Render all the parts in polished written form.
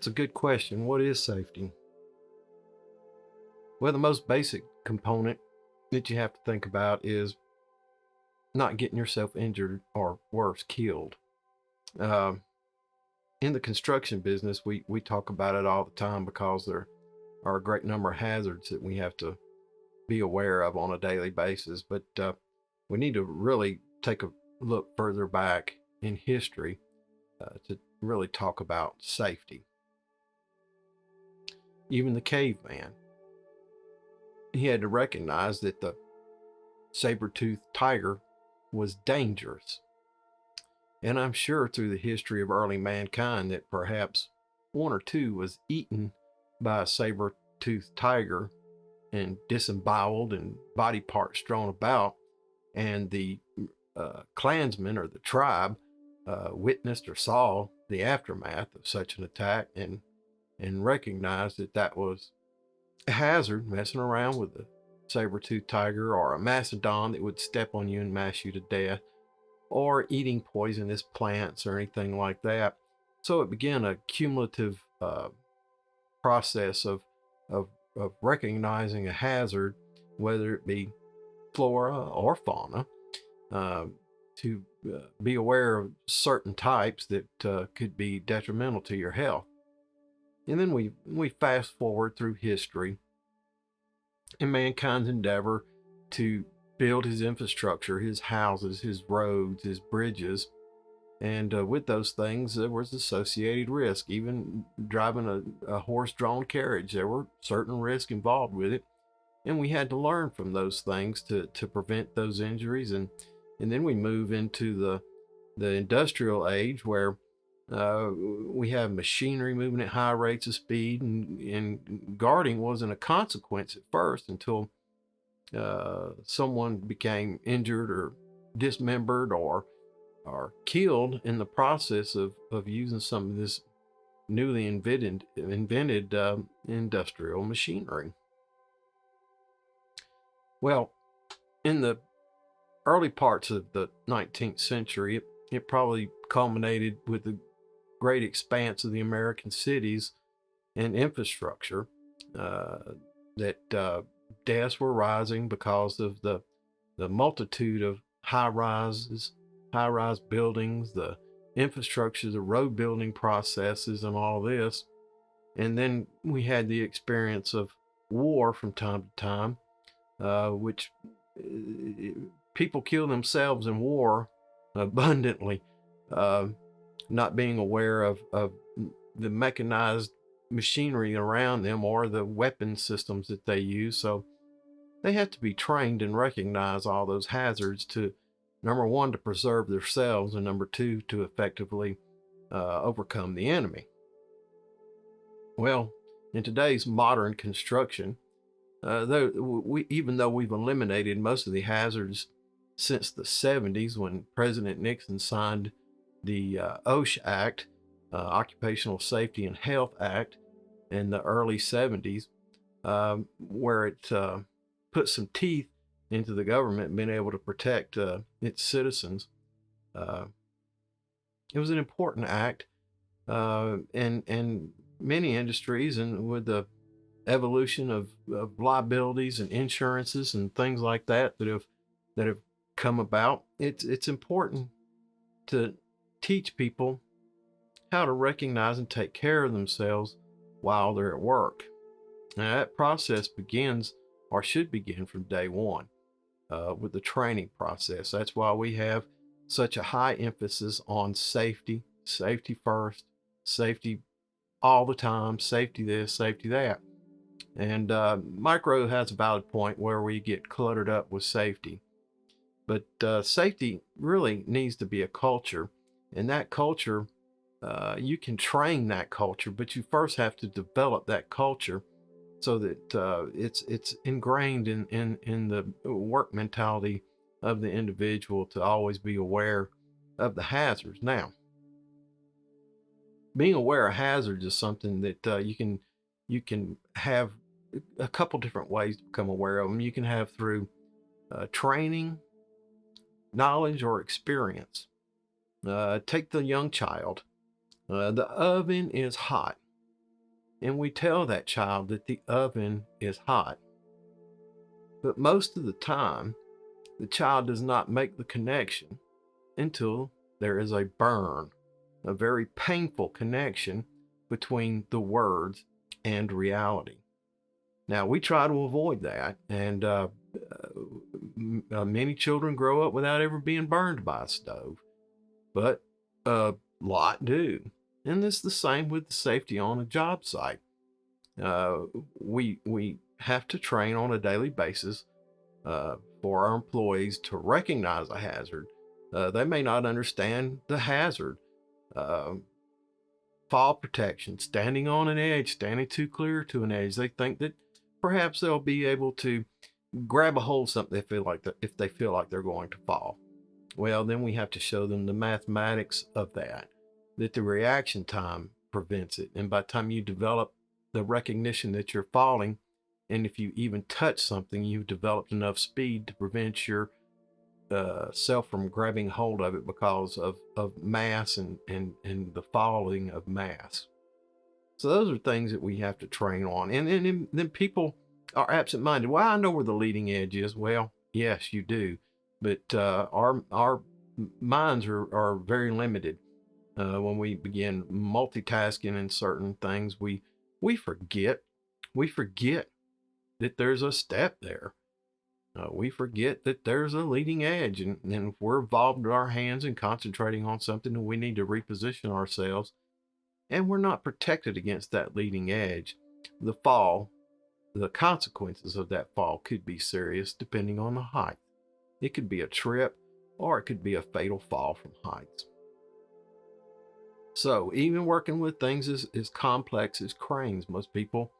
That's a good question. What is safety? Well, the most basic component that you have to think about is not getting yourself injured or worse, killed. Uh, in the construction business, we talk about it all the time because there are a great number of hazards that we have to be aware of on a daily basis. But we need to really take a look further back in history to really talk about safety. Even the caveman, he had to recognize that the saber-toothed tiger was dangerous. And I'm sure through the history of early mankind that perhaps one or two was eaten by a saber-toothed tiger and disemboweled and body parts strewn about, and the clansmen or the tribe witnessed or saw the aftermath of such an attack and recognized that that was a hazard, messing around with a saber-toothed tiger or a mastodon that would step on you and mash you to death, or eating poisonous plants or anything like that. So it began a cumulative process of recognizing a hazard, whether it be flora or fauna, to be aware of certain types that could be detrimental to your health. And then we fast forward through history and mankind's endeavor to build his infrastructure, his houses, his roads, his bridges. And with those things, there was associated risk. Even driving a horse-drawn carriage, there were certain risks involved with it. And we had to learn from those things to prevent those injuries. And then we move into the industrial age where we have machinery moving at high rates of speed, and guarding wasn't a consequence at first until someone became injured or dismembered or killed in the process of using some of this newly invented industrial machinery. Well, in the early parts of the 19th century, it probably culminated with the great expanse of the American cities and infrastructure, that deaths were rising because of the multitude of high-rise buildings, the infrastructure, the road building processes, and all this. And then we had the experience of war from time to time, which people kill themselves in war abundantly, not being aware of the mechanized machinery around them or the weapon systems that they use. So they have to be trained and recognize all those hazards to, number one, to preserve themselves, and number two, to effectively overcome the enemy. Well, in today's modern construction, even though we've eliminated most of the hazards since the 70s when President Nixon signed the OSHA Act, Occupational Safety and Health Act, in the early 70s, where it put some teeth into the government being able to protect its citizens. It was an important act, and many industries, and with the evolution of liabilities and insurances and things like that that have come about, it's important to teach people how to recognize and take care of themselves while they're at work. Now, that process begins, or should begin, from day one with the training process. That's why we have such a high emphasis on safety first, safety all the time, safety this, safety that. And micro has a valid point where we get cluttered up with safety. But safety really needs to be a culture. And that culture, you can train that culture, but you first have to develop that culture so that it's ingrained in the work mentality of the individual to always be aware of the hazards. Now, being aware of hazards is something that you can have a couple different ways to become aware of them. You can have through training, knowledge, or experience. Take the young child. The oven is hot. and we tell that child that the oven is hot. But most of the time, the child does not make the connection until there is a burn, a very painful connection between the words and reality. Now, we try to avoid that, and many children grow up without ever being burned by a stove, but a lot do. And it's the same with the safety on a job site. We have to train on a daily basis for our employees to recognize a hazard. They may not understand the hazard. Fall protection, standing on an edge, standing too clear to an edge. They think that perhaps they'll be able to grab a hold of something if they feel like they're going to fall. Well, then we have to show them the mathematics of that the reaction time prevents it. And by the time you develop the recognition that you're falling, and if you even touch something, you've developed enough speed to prevent your self from grabbing hold of it because of mass and the falling of mass. So those are things that we have to train on. And then people are absent-minded. Well, I know where the leading edge is. Well, yes, you do. But our minds are very limited. When we begin multitasking in certain things, we forget that there's a step there. We forget that there's a leading edge, and if we're involved with our hands and concentrating on something, we need to reposition ourselves, and we're not protected against that leading edge. The consequences of that fall could be serious depending on the height. It could be a trip, or it could be a fatal fall from heights. So even working with things as complex as cranes, most people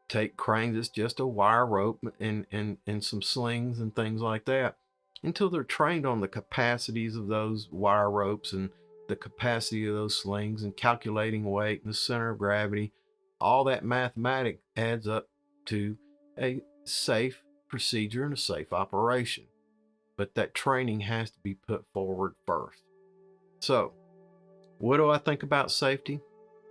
take cranes as just a wire rope and some slings and things like that until they're trained on the capacities of those wire ropes and the capacity of those slings and calculating weight and the center of gravity. All that mathematics adds up to a safe procedure and a safe operation. But that training has to be put forward first. So, what do I think about safety?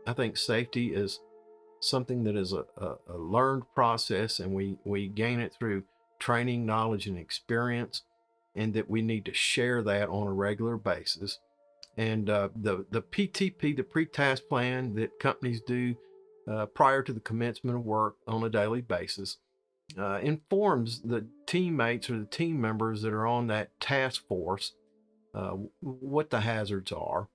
I think safety is something that is a learned process, and we gain it through training, knowledge, and experience, and that we need to share that on a regular basis. And the PTP, the pre-task plan that companies do prior to the commencement of work on a daily basis, informs the teammates or the team members that are on that task force what the hazards are,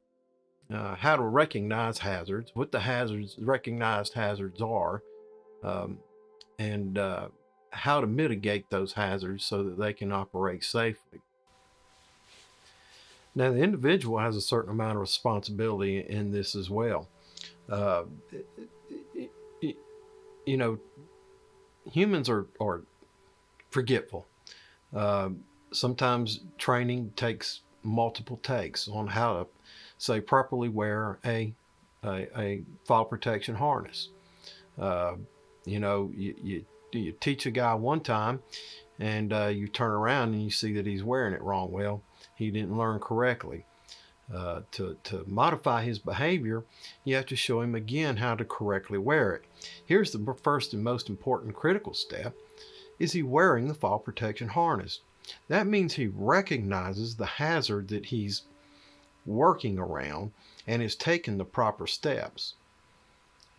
how to recognize hazards, what the recognized hazards are, and how to mitigate those hazards so that they can operate safely. Now, the individual has a certain amount of responsibility in this as well. Humans are forgetful. Sometimes training takes multiple takes on how to, say, properly wear a fall protection harness. You teach a guy one time, and you turn around and you see that he's wearing it wrong. Well, he didn't learn correctly. To modify his behavior, you have to show him again how to correctly wear it. Here's the first and most important critical step. Is he wearing the fall protection harness? That means he recognizes the hazard that he's working around and is taking the proper steps.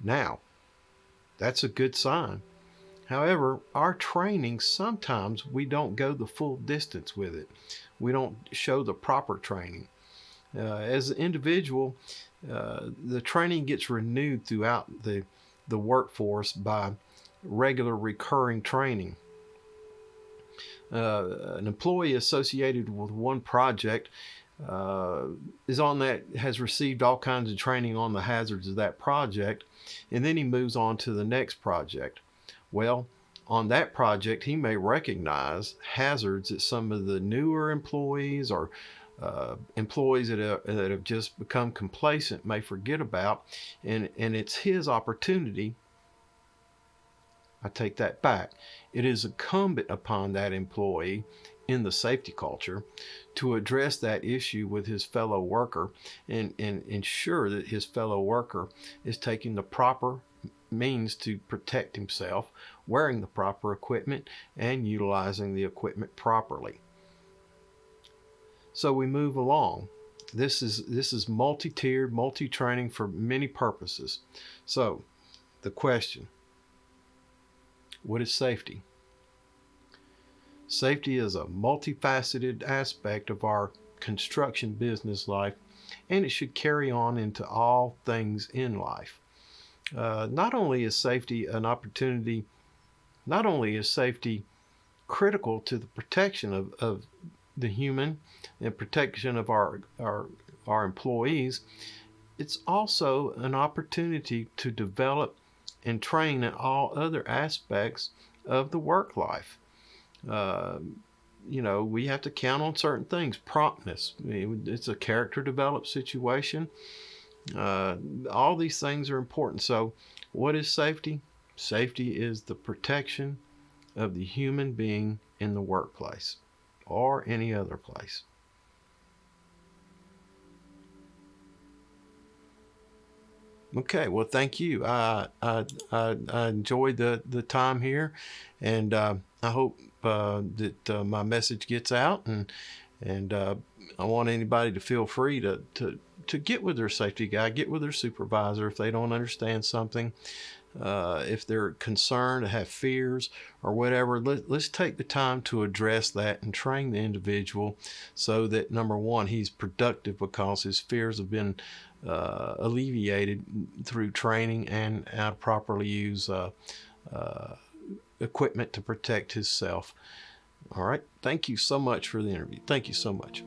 Now, that's a good sign. However, our training, sometimes we don't go the full distance with it. We don't show the proper training. As an individual, the training gets renewed throughout the workforce by regular recurring training. An employee associated with one project has received all kinds of training on the hazards of that project, and then he moves on to the next project. Well, on that project, he may recognize hazards that some of the newer employees or employees that have just become complacent may forget about, and it's his opportunity. I take that back. It is incumbent upon that employee in the safety culture to address that issue with his fellow worker and ensure that his fellow worker is taking the proper means to protect himself, wearing the proper equipment and utilizing the equipment properly. So we move along. This is multi-tiered, multi-training for many purposes. So the question, what is safety? Safety is a multifaceted aspect of our construction business life, and it should carry on into all things in life. Not only is safety an opportunity, not only is safety critical to the protection of the human and protection of our employees, it's also an opportunity to develop and train in all other aspects of the work life. We have to count on certain things. Promptness, it's a character developed situation. All these things are important. So what is safety? Safety is the protection of the human being in the workplace or any other place. Okay, well, thank you. I enjoyed the time here, and I hope that my message gets out, and I want anybody to feel free to get with their safety guy, get with their supervisor if they don't understand something. If they're concerned, have fears or whatever, let's take the time to address that and train the individual so that, number one, he's productive because his fears have been alleviated through training and how to properly use equipment to protect himself. All right. Thank you so much for the interview. Thank you so much.